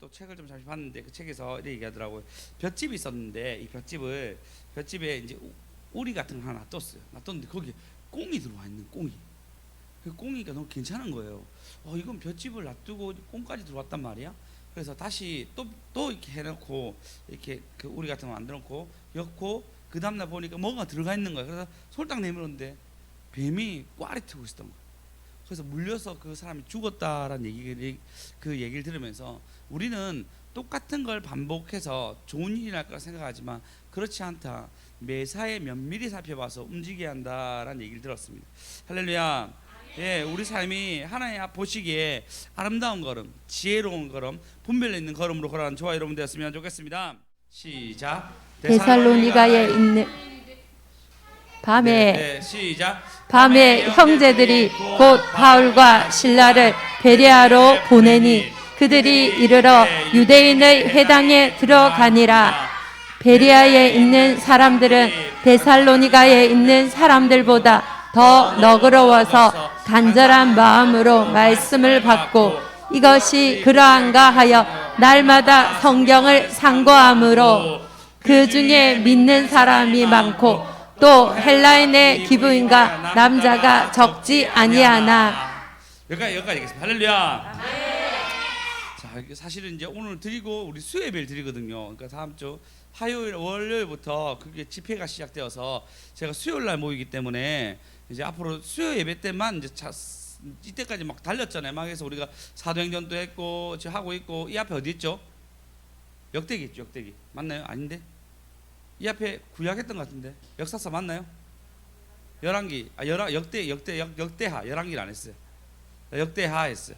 또 책을 좀 잠시 봤는데 그 책에서 이렇게 얘기하더라고요. 볏집이 있었는데 이 볏집에 이제 우리 같은 거 하나 놔뒀는데 거기에 꽁이 들어와 있는 꽁이. 그 꽁이가 너무 괜찮은 거예요. 이건 볏집을 놔두고 꽁까지 들어왔단 말이야. 그래서 다시 또 이렇게 해놓고 이렇게 그 우리 같은 거 만들어놓고 엮고 그 다음날 보니까 뭐가 들어가 있는 거야. 그래서 솔딱 내밀었는데 뱀이 꽈리트고 있었던 거야. 그래서 물려서 그 사람이 죽었다라는 그 얘기를 들으면서 우리는 똑같은 걸 반복해서 좋은 일이 날 거라 생각하지만 그렇지 않다. 매사에 면밀히 살펴봐서 움직여야 한다라는 얘기를 들었습니다. 할렐루야. 예, 우리 삶이 하나님 앞 보시기에 아름다운 걸음, 지혜로운 걸음, 분별 있는 걸음으로 걸어가는 저와 여러분 되었으면 좋겠습니다. 시작. 데살로니가에 있는 네, 시작. 밤에 형제들이 곧 바울과 실라를 베레아로 보내니 그들이 이르러 유대인의 회당에 들어가니라. 베레아에 있는 사람들은 데살로니가에 있는 사람들보다 더 너그러워서 간절한 마음으로 말씀을 받고 이것이 그러한가 하여 날마다 성경을 상고함으로 그 중에 믿는 사람이 많고 또 헬라인의 기부인과 남자가 적지 아니하나. 여기까지 하겠습니다. 할렐루야. 자, 사실은 이제 오늘 드리고 우리 수요 예배를 드리거든요. 그러니까 다음 주 화요일, 월요일부터 그게 집회가 시작되어서 제가 수요일 날 모이기 때문에 이제 앞으로 수요 예배 때만 이제 이때까지 막 달렸잖아요. 막 해서 우리가 사도행전도 했고 지금 하고 있고 이 앞에 어디 있죠? 역대기 있죠. 역대기 맞나요? 아닌데? 이 앞에 구약했던 것 같은데 역사서 맞나요? 열왕기 역대하 열왕기를 안 했어요. 역대하 했어요.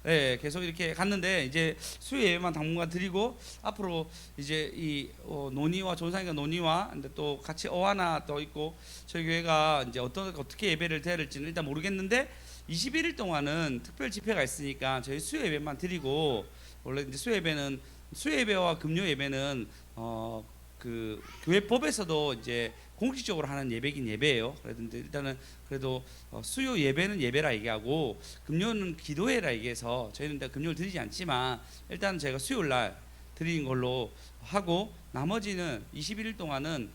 네, 계속 이렇게 갔는데 이제 수요 예배만 당분간 드리고 앞으로 이제 이 논의와 전사님과 논의와 근데 또 같이 어하나 또 있고 저희 교회가 이제 어떻게 예배를 드려야 될지는 일단 모르겠는데 21일 동안은 특별 집회가 있으니까 저희 수요 예배만 드리고 원래 이제 수요 예배와 금요 예배는 그 교회 법에서도 이제 공식적으로 하는 예배긴 예배예요. 그런데 일단은 그래도 수요 예배는 예배라 얘기하고 금요는 기도회라 얘기해서 저희는 금요를 드리지 않지만 일단 제가 수요일 날 드리는 걸로 하고 나머지는 21일 동안은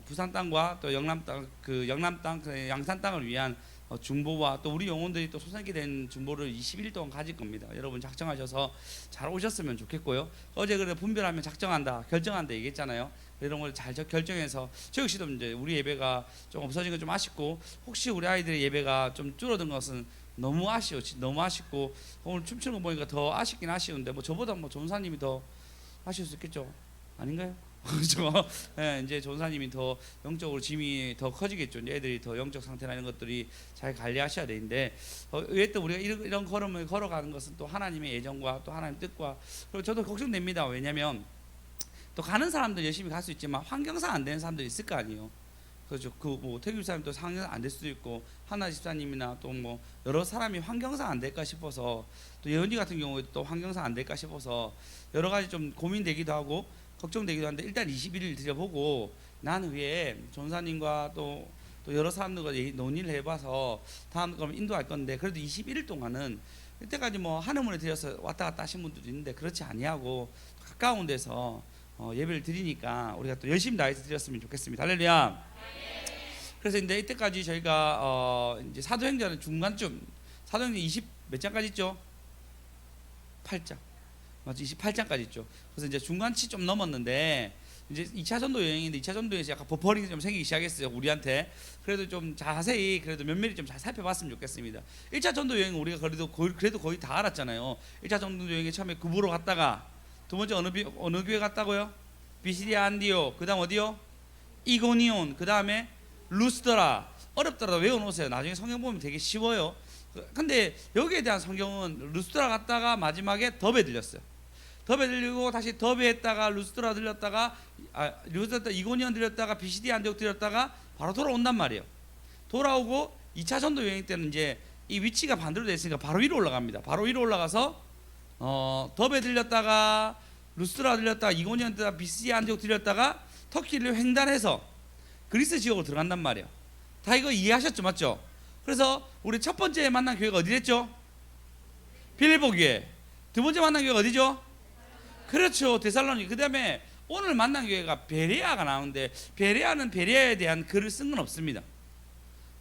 부산 땅과 또 영남 땅 그 양산 땅을 위한 중보와 또 우리 영혼들이 또 소생케 된 중보를 21일 동안 가질 겁니다. 여러분 작정하셔서 잘 오셨으면 좋겠고요. 어제 그래도 분별하면 결정한다 얘기했잖아요. 이런 걸 잘 결정해서 저 역시도 이제 우리 예배가 좀 없어진 건 좀 아쉽고 혹시 우리 아이들의 예배가 좀 줄어든 것은 너무 아쉽고 오늘 춤추는 거 보니까 더 아쉽긴 아쉬운데 뭐 저보다 뭐 전사님이 더 아쉬울 수 있겠죠. 아닌가요? 그렇죠. 네, 이제 전사님이 더 영적으로 짐이 더 커지겠죠. 이제 애들이 더 영적 상태나 이런 것들이 잘 관리하셔야 되는데 왜 또 우리가 이런 걸음을 걸어가는 것은 또 하나님의 예정과 또 하나님의 뜻과 그리고 저도 걱정됩니다. 왜냐하면 또 가는 사람들 열심히 갈 수 있지만 환경상 안 되는 사람들이 있을 거 아니에요. 그렇죠. 뭐 태규 집사님도 환경상 안 될 수도 있고 하나 집사님이나 또 뭐 여러 사람이 환경상 안 될까 싶어서 또 예언이 같은 경우에 또 환경상 안 될까 싶어서 여러 가지 좀 고민되기도 하고 걱정되기도 한데 일단 21일 드려보고 난 후에 전사님과 또 여러 사람들과 논의를 해봐서 다음 그럼 인도할 건데 그래도 21일 동안은 이때까지 뭐 한의문에 드려서 왔다 갔다 하신 분들도 있는데 그렇지 아니하고 가까운 데서 예배를 드리니까 우리가 또 열심히 다해서 드렸으면 좋겠습니다. 할렐루야. 그래서 이제 이때까지 저희가 이제 사도행전은 중간쯤 사도행전 20 몇 장까지 있죠? 8장. 맞죠? 28장까지 있죠. 그래서 이제 중간치 좀 넘었는데 이제 2차 전도 여행인데 2차 전도에서 약간 버퍼링이 좀 생기기 시작했어요. 우리한테. 그래도 좀 자세히 그래도 면밀히 좀 잘 살펴봤으면 좋겠습니다. 1차 전도 여행 우리가 그래도 거의 다 알았잖아요. 1차 전도 여행에 처음에 구부로 갔다가 두 번째 어느 교회 갔다고요? 비시디아 안디오. 그다음 어디요? 이고니온. 그다음에 루스드라. 어렵더라도 외워놓으세요. 나중에 성경 보면 되게 쉬워요. 근데 여기에 대한 성경은 루스드라 갔다가 마지막에 더베 들렸어요. 더베 들리고 다시 더베 했다가 루스드라 들렸다가 루스드라 이고니온 들렸다가 비시디아 안디옥 들렸다가 바로 돌아온단 말이에요. 돌아오고 2차 전도 여행 때는 이제 이 위치가 반대로 되어 있으니까 바로 위로 올라갑니다. 바로 위로 올라가서 더베 들렸다가 루스드라 들렸다가 이고니온 들렸다가 비시디아 안디옥 들렸다가 터키를 횡단해서 그리스 지역으로 들어간단 말이에요. 다 이거 이해하셨죠? 맞죠? 그래서 우리 첫 번째 만난 교회가 어디랬죠? 빌립보 교회. 두 번째 만난 교회가 어디죠? 그렇죠. 데살로니. 그다음에 오늘 만난 교회가 베레아가 나오는데 베레아는 베레아에 대한 글을 쓴 건 없습니다.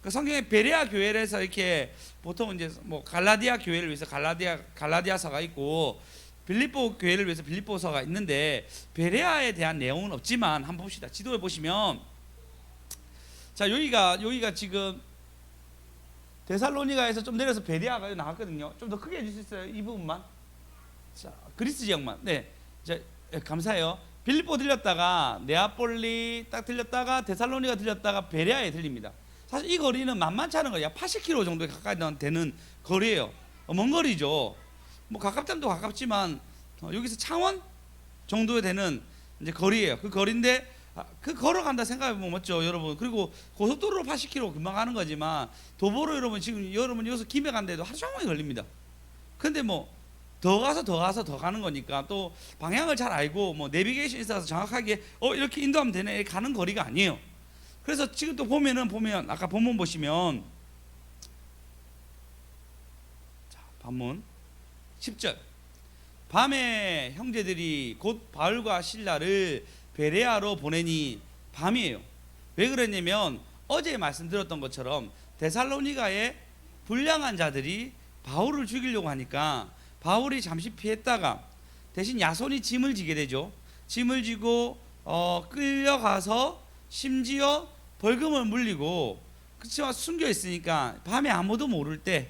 그 성경에 베레아 교회를 해서 이렇게 보통 이제 뭐 갈라디아 교회를 위해서 갈라디아서가 있고 빌립보 교회를 위해서 빌립보서가 있는데 베레아에 대한 내용은 없지만 한번 봅시다. 지도에 보시면 자 여기가 지금 데살로니가에서 좀 내려서 베레아가 나왔거든요. 좀 더 크게 해줄 수 있어요? 이 부분만. 자 그리스 지역만. 네, 자 감사해요. 빌립보 들렸다가 네아폴리 딱 들렸다가 데살로니가 들렸다가 베레아에 들립니다. 사실 이 거리는 만만치 않은 거예요. 80km 정도에 가까이 되는 거리예요. 먼 거리죠. 뭐 가깝다면 또 가깝지만 여기서 창원 정도에 되는 이제 거리예요. 그 거리인데 그 걸어간다 생각해보면 맞죠, 여러분. 그리고 고속도로로 80km 금방 가는 거지만 도보로 여러분 지금 여러분 여기서 김해 간데도 하루 종일 걸립니다. 근데 뭐 더 가서 더 가는 거니까 또 방향을 잘 알고 뭐 내비게이션 있어서 정확하게 이렇게 인도하면 되네 가는 거리가 아니에요. 그래서 지금 또 보면 아까 본문 보시면 자 본문 10절 밤에 형제들이 곧 바울과 실라를 베레아로 보내니 밤이에요. 왜 그랬냐면 어제 말씀드렸던 것처럼 데살로니가의 불량한 자들이 바울을 죽이려고 하니까 바울이 잠시 피했다가 대신 야손이 짐을 지게 되죠. 짐을 지고 끌려가서 심지어 벌금을 물리고 그치만 숨겨 있으니까 밤에 아무도 모를 때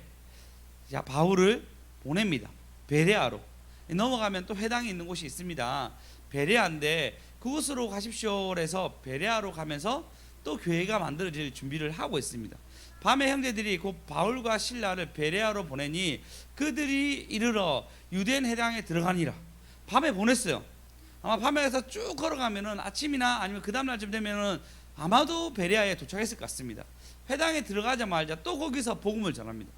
바울을 보냅니다. 베레아로. 넘어가면 또 회당이 있는 곳이 있습니다. 베레아인데 그곳으로 가십시오 해서 베레아로 가면서 또 교회가 만들어질 준비를 하고 있습니다. 밤에 형제들이 곧 바울과 실라를 베레아로 보내니 그들이 이르러 유대인 회당에 들어가니라. 밤에 보냈어요. 아마 밤에 가서 쭉 걸어가면은 아침이나 아니면 그 다음날쯤 되면은 아마도 베레아에 도착했을 것 같습니다. 회당에 들어가자마자 또 거기서 복음을 전합니다.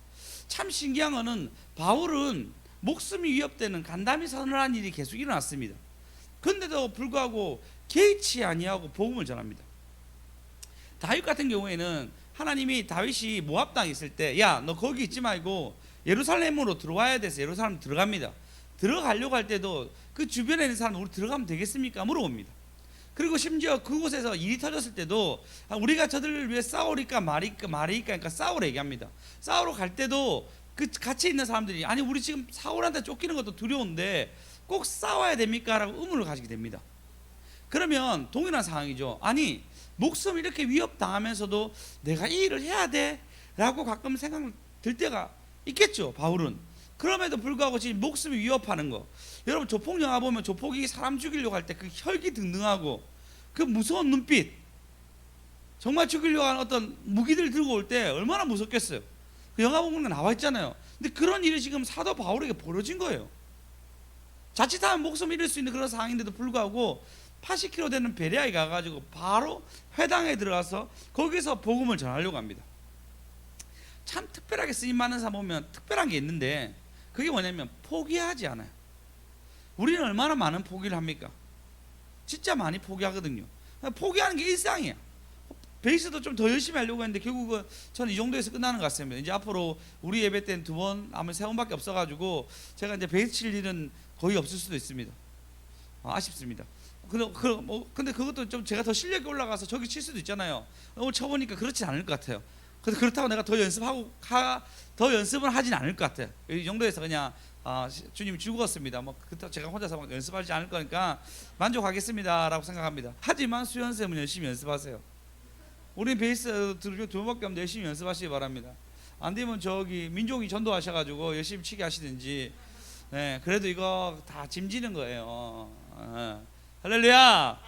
참 신기한 거는 바울은 목숨이 위협되는 간담이 서늘한 일이 계속 일어났습니다. 근데도 불구하고 개의치 아니하고 복음을 전합니다. 다윗 같은 경우에는 하나님이 다윗이 모압 땅에 있을 때 야 너 거기 있지 말고 예루살렘으로 들어와야 돼서 예루살렘 들어갑니다. 들어가려고 할 때도 그 주변에 있는 사람 우리 들어가면 되겠습니까? 물어봅니다. 그리고 심지어 그곳에서 일이 터졌을 때도 우리가 저들을 위해 싸우리까 말이까 그러니까 싸우라 얘기합니다. 싸우러 갈 때도 그 같이 있는 사람들이 아니 우리 지금 사울한테 쫓기는 것도 두려운데 꼭 싸워야 됩니까? 라고 의문을 가지게 됩니다. 그러면 동일한 상황이죠. 아니 목숨 이렇게 위협당하면서도 내가 이 일을 해야 돼? 라고 가끔 생각 들 때가 있겠죠. 바울은. 그럼에도 불구하고 지금 목숨이 위협하는 거. 여러분 조폭 영화 보면 조폭이 사람 죽이려고 할 때 그 혈기등등하고 그 무서운 눈빛, 정말 죽이려고 하는 어떤 무기들 들고 올 때 얼마나 무섭겠어요. 그 영화 보면 나와 있잖아요. 근데 그런 일이 지금 사도 바울에게 벌어진 거예요. 자칫하면 목숨 잃을 수 있는 그런 상황인데도 불구하고 80km 되는 베레아에 가가지고 바로 회당에 들어가서 거기서 복음을 전하려고 합니다. 참 특별하게 쓰임 많은 사람 보면 특별한 게 있는데 그게 뭐냐면 포기하지 않아요. 우리는 얼마나 많은 포기를 합니까? 진짜 많이 포기하거든요. 포기하는 게 일상이야. 베이스도 좀 더 열심히 하려고 했는데 결국은 저는 이 정도에서 끝나는 것 같습니다. 이제 앞으로 우리 예배 때는 2번 아마 3번밖에 없어가지고 제가 이제 베이스 칠 일은 거의 없을 수도 있습니다. 아쉽습니다. 근데 그것도 좀 제가 더 실력이 올라가서 저기 칠 수도 있잖아요. 오늘 쳐보니까 그렇진 않을 것 같아요. 그래서 그렇다고 내가 더 연습을 하진 않을 것 같아요. 이 정도에서 그냥 주님이 죽었습니다. 뭐 제가 혼자서 막 연습하지 않을 거니까 만족하겠습니다라고 생각합니다. 하지만 수연쌤은 열심히 연습하세요. 우리 베이스 들으려 2번밖에 없는데 열심히 연습하시기 바랍니다. 안 되면 저기 민종이 전도하셔가지고 열심히 치게 하시든지. 네, 그래도 이거 다 짐지는 거예요. 할렐루야.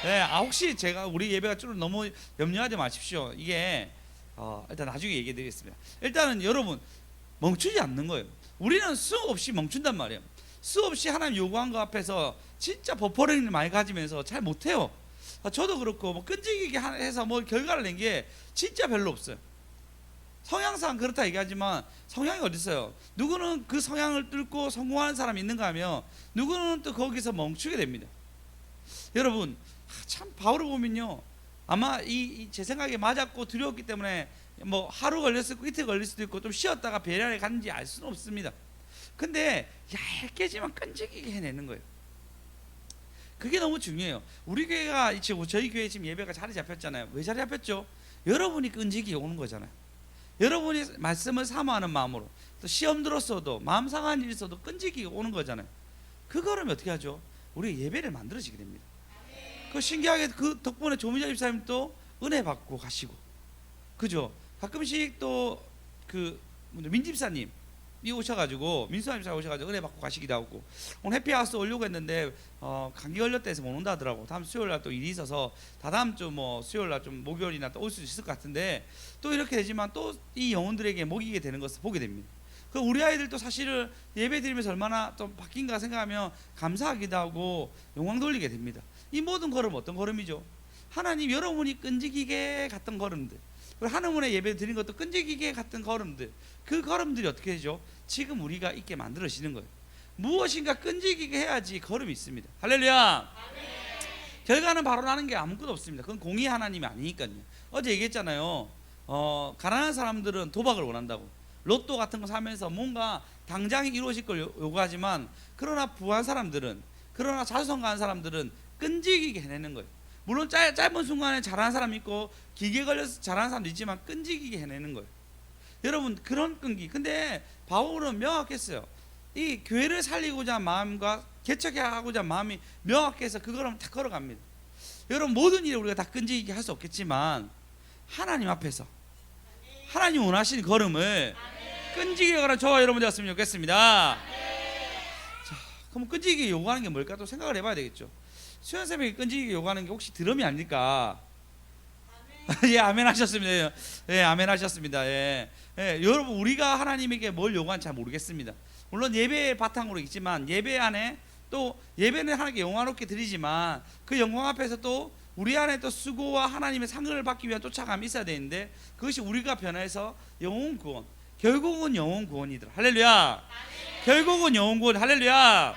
네, 혹시 제가 우리 예배가 좀 너무 염려하지 마십시오. 이게 일단 나중에 얘기해 드리겠습니다. 일단은 여러분 멈추지 않는 거예요. 우리는 수없이 멈춘단 말이에요. 수없이 하나님 요구한 거 앞에서 진짜 버퍼링을 많이 가지면서 잘 못해요. 저도 그렇고 뭐 끈질기게 해서 뭐 결과를 낸 게 진짜 별로 없어요. 성향상 그렇다 얘기하지만 성향이 어디 있어요? 누구는 그 성향을 뚫고 성공하는 사람이 있는가 하면 누구는 또 거기서 멈추게 됩니다. 여러분 참 바울을 보면요 아마 제 생각에 맞았고 두려웠기 때문에 뭐 하루 걸렸을 수도 있고 이틀 걸릴 수도 있고 좀 쉬었다가 베레아에 갔는지 알 수는 없습니다. 근데 얇게지만 끈질기게 해내는 거예요. 그게 너무 중요해요. 우리 교회가 지금 저희 교회 지금 예배가 자리 잡혔잖아요. 왜 자리 잡혔죠? 여러분이 끈질기게 오는 거잖아요. 여러분이 말씀을 사모하는 마음으로, 또 시험 들었어도 마음 상한 일이 있어도 끈질기게 오는 거잖아요. 그거를 어떻게 하죠? 우리 예배를 만들어지게 됩니다. 그 신기하게 그 덕분에 조미자 집사님도 은혜 받고 가시고, 그죠? 가끔씩 또 그 민집사님이 오셔가지고, 민수아 집사 오셔가지고 은혜 받고 가시기도 하고, 오늘 해피하우스 오려고 했는데 감기 걸렸다 해서 못 온다 하더라고. 다음 수요일날 또 일이 있어서 다다음 주 뭐 수요일날 좀 목요일이나 또 올 수 있을 것 같은데, 또 이렇게 되지만 또 이 영혼들에게 먹이게 되는 것을 보게 됩니다. 그 우리 아이들도 사실은 예배 드리면서 얼마나 좀 바뀐가 생각하면 감사하기도 하고 영광 돌리게 됩니다. 이 모든 걸음 어떤 걸음이죠? 하나님 여러분이 끈질기게 갔던 걸음들, 그리고 하나님의 예배 드린 것도 끈질기게 갔던 걸음들, 그 걸음들이 어떻게 되죠? 지금 우리가 있게 만들어지는 거예요. 무엇인가 끈질기게 해야지 걸음이 있습니다. 할렐루야. 결과는 바로 나는 게 아무것도 없습니다. 그건 공의 하나님이 아니니까요. 어제 얘기했잖아요. 가난한 사람들은 도박을 원한다고, 로또 같은 거 사면서 뭔가 당장 이루어질 걸 요구하지만, 그러나 부한 사람들은, 그러나 자수성가한 사람들은 끈질기게 해내는 거예요. 물론 짧은 순간에 잘하는 사람이 있고 기계에 걸려서 잘하는 사람도 있지만 끈질기게 해내는 거예요. 여러분, 그런 끈기. 근데 바울은 명확했어요. 이 교회를 살리고자 한 마음과 개척하고자 한 마음이 명확해서 그거를 다 걸어갑니다. 여러분, 모든 일을 우리가 다 끈질기게 할 수 없겠지만 하나님 앞에서 하나님 원하시는 걸음을 끈질기게 걸어 저와 여러분 되었으면 좋겠습니다. 자, 그럼 끈질기게 요구하는 게 뭘까 또 생각을 해봐야 되겠죠. 수연쌤에게 끈질기게 요구하는 게 혹시 드럼이 아닐까? 예, 아멘 하셨습니다. 예, 아멘 하셨습니다. 예, 여러분, 우리가 하나님에게 뭘 요구하는지 잘 모르겠습니다. 물론 예배의 바탕으로 있지만, 예배 안에 또 예배는 하나님께 영광롭게 드리지만, 그 영광 앞에서 또 우리 안에 또 수고와 하나님의 상을 받기 위한 쫓아감이 있어야 되는데, 그것이 우리가 변해서 영혼 구원, 결국은 영혼 구원이더라. 할렐루야. 결국은 영혼 구원. 할렐루야.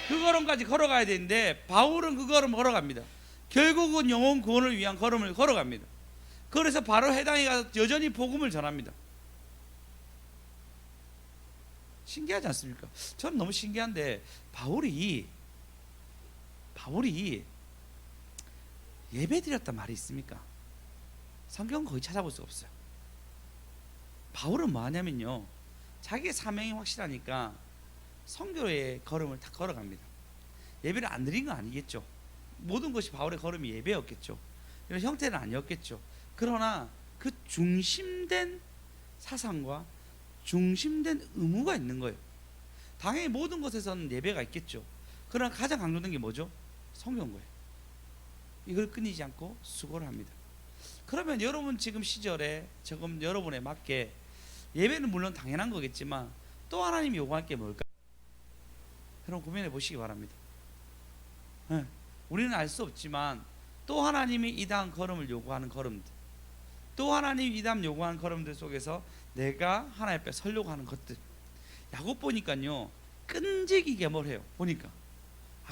그 걸음까지 걸어가야 되는데 바울은 그 걸음 걸어갑니다. 결국은 영혼 구원을 위한 걸음을 걸어갑니다. 그래서 바로 해당에 가서 여전히 복음을 전합니다. 신기하지 않습니까? 저는 너무 신기한데, 바울이 예배 드렸단 말이 있습니까? 성경 거의 찾아볼 수 없어요. 바울은 뭐 하냐면요, 자기의 사명이 확실하니까 선교의 걸음을 다 걸어갑니다. 예배를 안 드린 건 아니겠죠. 모든 것이 바울의 걸음이 예배였겠죠. 이런 형태는 아니었겠죠. 그러나 그 중심된 사상과 중심된 의무가 있는 거예요. 당연히 모든 것에서는 예배가 있겠죠. 그러나 가장 강조된 게 뭐죠? 성경인 거예요. 이걸 끊이지 않고 수고를 합니다. 그러면 여러분 지금 시절에 조금 여러분에 맞게 예배는 물론 당연한 거겠지만 또 하나님이 요구할 게 뭘까? 여러분 고민해 보시기 바랍니다. 우리는 알 수 없지만 또 하나님이 이 다음 걸음을 요구하는 걸음들, 또 하나님이 이 다음 요구하는 걸음들 속에서 내가 하나님 앞에 서려고 하는 것들. 야곱 보니까요, 끈질기게 뭘 해요. 보니까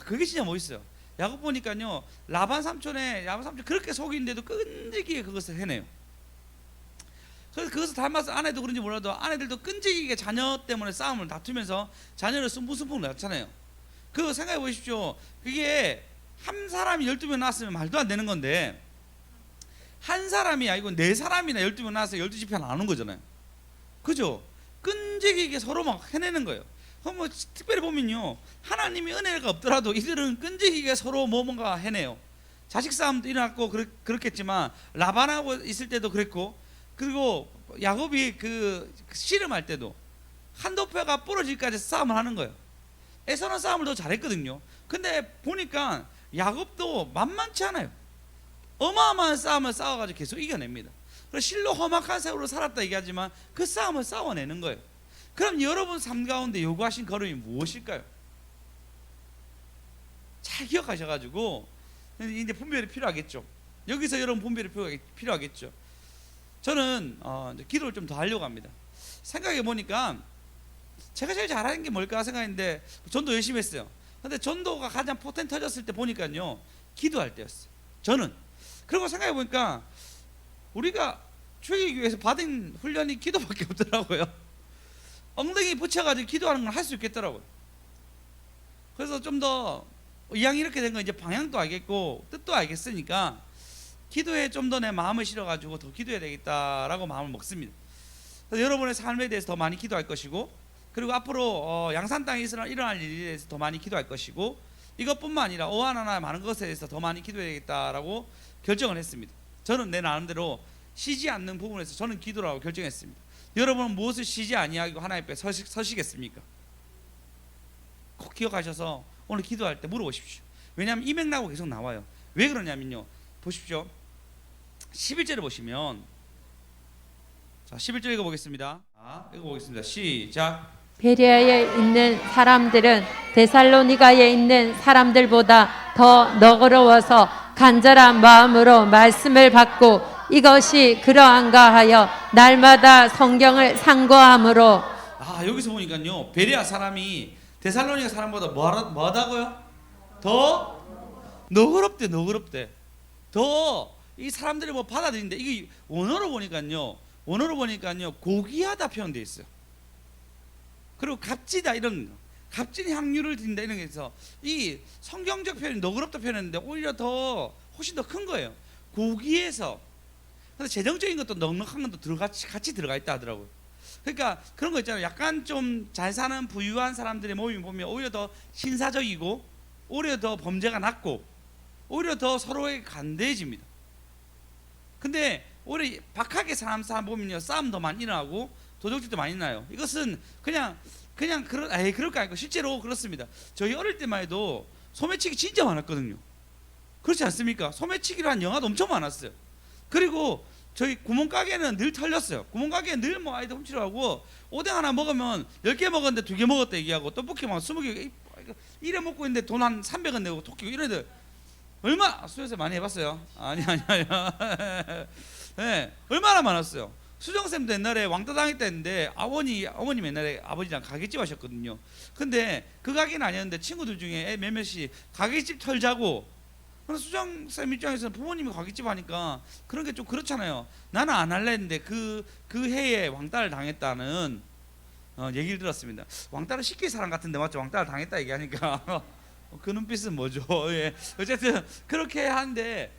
그게 진짜 멋있어요. 야곱 보니까요, 야곱 삼촌 그렇게 속이는데도 끈질기게 그것을 해내요. 그래서 그것을 닮아서 아내도 그런지 몰라도 아내들도 끈질기게 자녀 때문에 싸움을 다투면서 자녀를 승풍승풍 낳잖아요. 그거 생각해 보십시오. 그게 한 사람이 12명 낳았으면 말도 안 되는 건데, 한 사람이 아니고 4사람이나 12명 낳아서 12지편 안 하는 거잖아요. 그죠? 끈질기게 서로 막 해내는 거예요. 그럼 뭐 특별히 보면요, 하나님이 은혜가 없더라도 이들은 끈질기게 서로 뭔가 해내요. 자식 싸움도 일어났고 그렇겠지만 라반하고 있을 때도 그랬고, 그리고 야곱이 그 씨름할 때도 한도 뼈가 부러질까지 싸움을 하는 거예요. 에서는 싸움을 더 잘했거든요. 근데 보니까 야곱도 만만치 않아요. 어마어마한 싸움을 싸워가지고 계속 이겨냅니다. 그래서 실로 험악한 세월로 살았다 얘기하지만 그 싸움을 싸워내는 거예요. 그럼 여러분 삶 가운데 요구하신 걸음이 무엇일까요? 잘 기억하셔가지고 이제 분별이 필요하겠죠. 여기서 여러분 분별이 필요하겠죠. 저는 이제 기도를 좀 더 하려고 합니다. 생각해 보니까 제가 제일 잘하는 게 뭘까 생각했는데, 전도 열심히 했어요. 근데 전도가 가장 포텐 터졌을 때 보니까요, 기도할 때였어요. 저는. 그리고 생각해 보니까 우리가 출애굽기에서 받은 훈련이 기도밖에 없더라고요. 엉덩이 붙여가지고 기도하는 걸 할 수 있겠더라고요. 그래서 좀 더 이왕 이렇게 된 거 이제 방향도 알겠고 뜻도 알겠으니까 기도에 좀 더 내 마음을 실어가지고 더 기도해야 되겠다라고 마음을 먹습니다. 그래서 여러분의 삶에 대해서 더 많이 기도할 것이고, 그리고 앞으로 양산 땅에 일어날 일에 대해서 더 많이 기도할 것이고, 이것뿐만 아니라 오하나나 많은 것에 대해서 더 많이 기도해야겠다라고 결정을 했습니다. 저는 내 나름대로 쉬지 않는 부분에서 저는 기도라고 결정했습니다. 여러분은 무엇을 쉬지 아니하고 하나님 앞에 서시겠습니까? 꼭 기억하셔서 오늘 기도할 때 물어보십시오. 왜냐하면 이 맥락으로 계속 나와요. 왜 그러냐면요, 보십시오. 11절을 보시면, 자 11절 읽어보겠습니다. 읽어보겠습니다. 시작. 베레아에 있는 사람들은 데살로니가에 있는 사람들보다 더 너그러워서 간절한 마음으로 말씀을 받고 이것이 그러한가 하여 날마다 성경을 상고함으로. 여기서 보니까요, 베레아 사람이 데살로니가 사람보다 뭐하다고요? 더 너그럽대. 더 이 사람들이 뭐 받아들인데, 이게 원어로 보니까요 고귀하다 표현되어 있어요. 그리고 값지다, 이런 거, 값진 향유를 드린다, 이런 게 있어. 이 성경적 표현이 너그럽다 표현했는데 오히려 훨씬 더 큰 거예요. 고귀해서. 근데 재정적인 것도 넉넉한 것도 같이 들어가 있다 하더라고요. 그러니까 그런 거 있잖아요. 약간 좀 잘 사는 부유한 사람들의 모임 보면 오히려 더 신사적이고, 오히려 더 범죄가 낮고, 오히려 더 서로에게 간대해집니다. 근데 오히려 박하게 사람 보면요, 싸움도 많이 일어나고 도적질도 많이 나요. 이것은 그냥 그럴까 아니까 실제로 그렇습니다. 저희 어릴 때만 해도 소매치기 진짜 많았거든요. 그렇지 않습니까? 소매치기라는 영화도 엄청 많았어요. 그리고 저희 구멍가게는 늘 털렸어요. 구멍가게는 늘 뭐 아이들 훔치러 가고, 오뎅 하나 먹으면 10개 먹었는데 2개 먹었다 얘기하고, 떡볶이 막 20개 이래 먹고 있는데 돈 한 300원 내고 토끼고, 이런 애들 얼마 수요세 많이 해봤어요? 아니. 네, 얼마나 많았어요. 수정쌤도 옛날에 왕따 당했다 했는데 어머님 옛날에 아버지랑 가게집 하셨거든요. 근데 그 가게는 아니었는데 친구들 중에 몇몇이 가게집 털자고. 그래서 수정쌤 입장에서는 부모님이 가게집 하니까 그런 게 좀 그렇잖아요. 나는 안 할래 했는데 그 해에 왕따를 당했다는 얘기를 들었습니다. 왕따를 시킬 사람 같은데 맞죠? 왕따를 당했다 얘기하니까 그 눈빛은 뭐죠? 예. 어쨌든 그렇게 하는데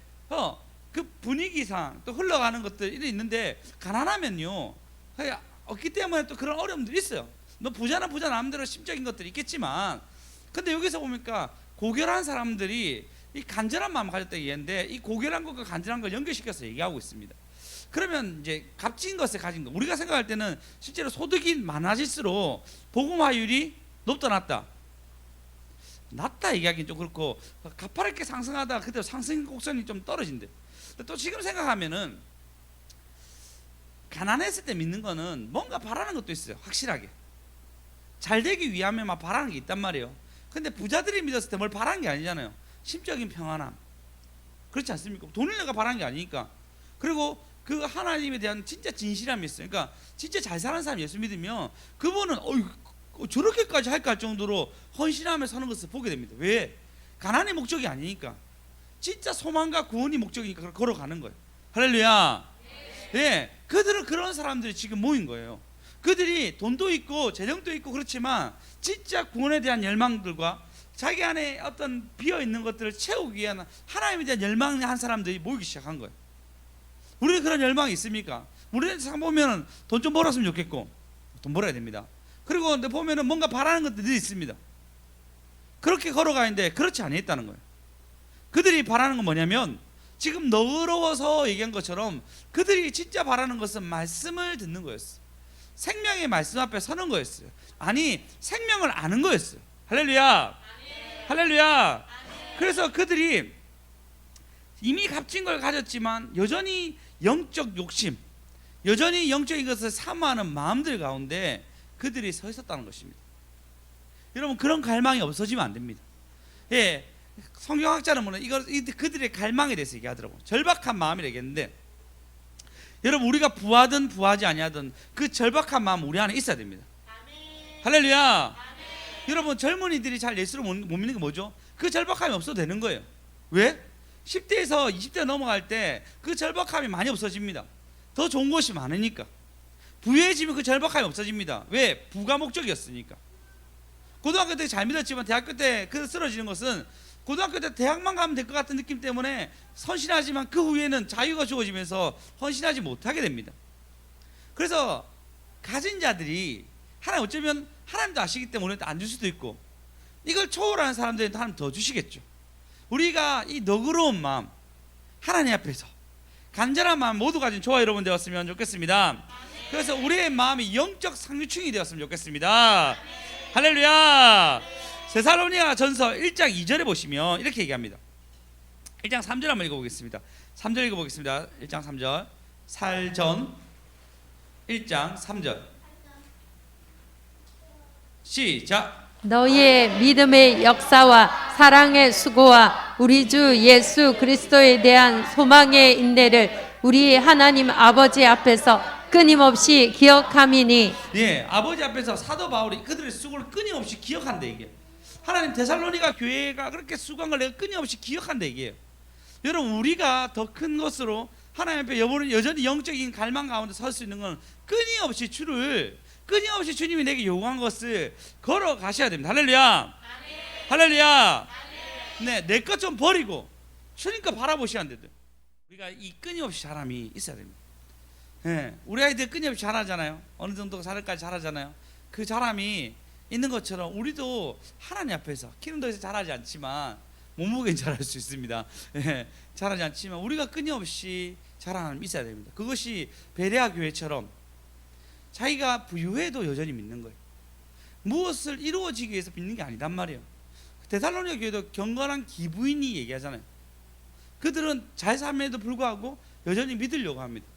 그 분위기상 또 흘러가는 것들이 있는데, 가난하면요 없기 때문에 또 그런 어려움들이 있어요. 뭐 부자는 부자 나름대로 심적인 것들이 있겠지만, 근데 여기서 보니까 고결한 사람들이 이 간절한 마음을 가졌다 얘기했는데, 이 고결한 것과 간절한 걸 연결시켜서 얘기하고 있습니다. 그러면 이제 값진 것을 가진 거, 우리가 생각할 때는 실제로 소득이 많아질수록 복음화율이 높다 낮다 얘기하기는 좀 그렇고, 가파르게 상승하다가 그때 상승 곡선이 좀 떨어진대. 또 지금 생각하면은 가난했을 때 믿는 거는 뭔가 바라는 것도 있어요. 확실하게 잘 되기 위함에 막 바라는 게 있단 말이에요. 근데 부자들이 믿었을 때 뭘 바라는 게 아니잖아요. 심적인 평안함, 그렇지 않습니까? 돈을 내가 바라는 게 아니니까. 그리고 그 하나님에 대한 진짜 진실함이 있어요. 그러니까 진짜 잘 사는 사람 예수 믿으면 그분은 저렇게까지 할까 할 정도로 헌신하며 사는 것을 보게 됩니다. 왜? 가난이 목적이 아니니까. 진짜 소망과 구원이 목적이니까 걸어가는 거예요. 할렐루야. 네, 그들은 그런 사람들이 지금 모인 거예요. 그들이 돈도 있고 재정도 있고 그렇지만 진짜 구원에 대한 열망들과 자기 안에 어떤 비어있는 것들을 채우기 위한 하나님에 대한 열망을 한 사람들이 모이기 시작한 거예요. 우리는 그런 열망이 있습니까? 우리는 상 보면 돈 좀 벌었으면 좋겠고, 돈 벌어야 됩니다. 그리고 보면은 뭔가 바라는 것들이 있습니다. 그렇게 걸어가는데 그렇지 않았다는 거예요. 그들이 바라는 건 뭐냐면, 지금 너그러워서 얘기한 것처럼 그들이 진짜 바라는 것은 말씀을 듣는 거였어요. 생명의 말씀 앞에 서는 거였어요. 아니, 생명을 아는 거였어요. 할렐루야. 할렐루야. 그래서 그들이 이미 값진 걸 가졌지만 여전히 영적 욕심, 여전히 영적인 것을 사모하는 마음들 가운데 그들이 서 있었다는 것입니다. 여러분, 그런 갈망이 없어지면 안 됩니다. 예, 성경학자는 그들의 갈망에 대해서 얘기하더라고요. 절박한 마음이라 얘기했는데, 여러분, 우리가 부하든 부하지 아니하든 그 절박한 마음 우리 안에 있어야 됩니다. 아멘. 할렐루야. 아멘. 여러분, 젊은이들이 잘 예수를 못 믿는 게 뭐죠? 그 절박함이 없어도 되는 거예요. 왜? 10대에서 20대 넘어갈 때 그 절박함이 많이 없어집니다. 더 좋은 것이 많으니까. 부유해지면 그 절박함이 없어집니다. 왜? 부가 목적이었으니까. 고등학교 때 잘 믿었지만 대학교 때 그 쓰러지는 것은 고등학교 때 대학만 가면 될 것 같은 느낌 때문에 헌신하지만 그 후에는 자유가 주어지면서 헌신하지 못하게 됩니다. 그래서 가진 자들이 하나님 어쩌면 하나님도 아시기 때문에 안 줄 수도 있고 이걸 초월하는 사람들은 하나님 더 주시겠죠. 우리가 이 너그러운 마음 하나님 앞에서 간절한 마음 모두 가진 저와 여러분 되었으면 좋겠습니다. 그래서 우리의 마음이 영적 상류층이 되었으면 좋겠습니다. 할렐루야. 데살로니가 전서 1장 2절에 보시면 이렇게 얘기합니다. 1장 3절 한번 읽어보겠습니다. 3절 읽어보겠습니다. 1장 3절 살전 1장 3절 시작. 너희의 믿음의 역사와 사랑의 수고와 우리 주 예수 그리스도에 대한 소망의 인내를 우리 하나님 아버지 앞에서 끊임없이 기억함이니. 예, 아버지 앞에서 사도 바울이 그들의 수고를 끊임없이 기억한다 이게. 하나님 데살로니가 교회가 그렇게 수고한 걸 내가 끊임없이 기억한다 이게요. 여러분 우리가 더 큰 것으로 하나님 앞에 여전히 영적인 갈망 가운데 설 수 있는 건 끊임없이 주님이 내게 요구한 것을 걸어 가셔야 됩니다. 할렐루야. 할렐루야. 네, 내 것 좀 버리고 주님 거 바라보셔야 한다. 우리가 이 끊임없이 자람이 있어야 됩니다. 네, 우리 아이들 끊임없이 자라잖아요. 어느 정도 자랄까지 자라잖아요. 그 자람이 있는 것처럼 우리도 하나님 앞에서 키는 더 이상 자라지 않지만 몸무게는 자랄 수 있습니다. 네, 자라지 않지만 우리가 끊임없이 자라는 있어야 됩니다. 그것이 베레아 교회처럼 자기가 부유해도 여전히 믿는 거예요. 무엇을 이루어지기 위해서 믿는 게 아니단 말이에요. 데살로니가 교회도 경건한 기부인이 얘기하잖아요. 그들은 잘 삶에도 불구하고 여전히 믿으려고 합니다.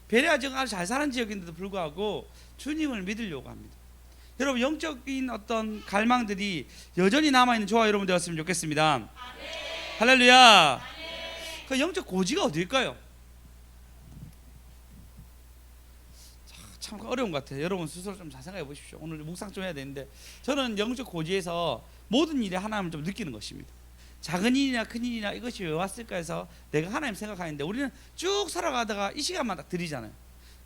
베레아 지역은 아주 잘 사는 지역인데도 불구하고 주님을 믿으려고 합니다. 여러분 영적인 어떤 갈망들이 여전히 남아있는 저와 여러분 되었으면 좋겠습니다. 할렐루야. 그 영적 고지가 어디일까요? 참 어려운 것 같아요. 여러분 스스로 좀 잘 생각해 보십시오. 오늘 묵상 좀 해야 되는데 저는 영적 고지에서 모든 일에 하나님을 좀 느끼는 것입니다. 작은 일이나 큰 일이나 이것이 왜 왔을까 해서 내가 하나님 생각하는데 우리는 쭉 살아가다가 이 시간만 딱 드리잖아요.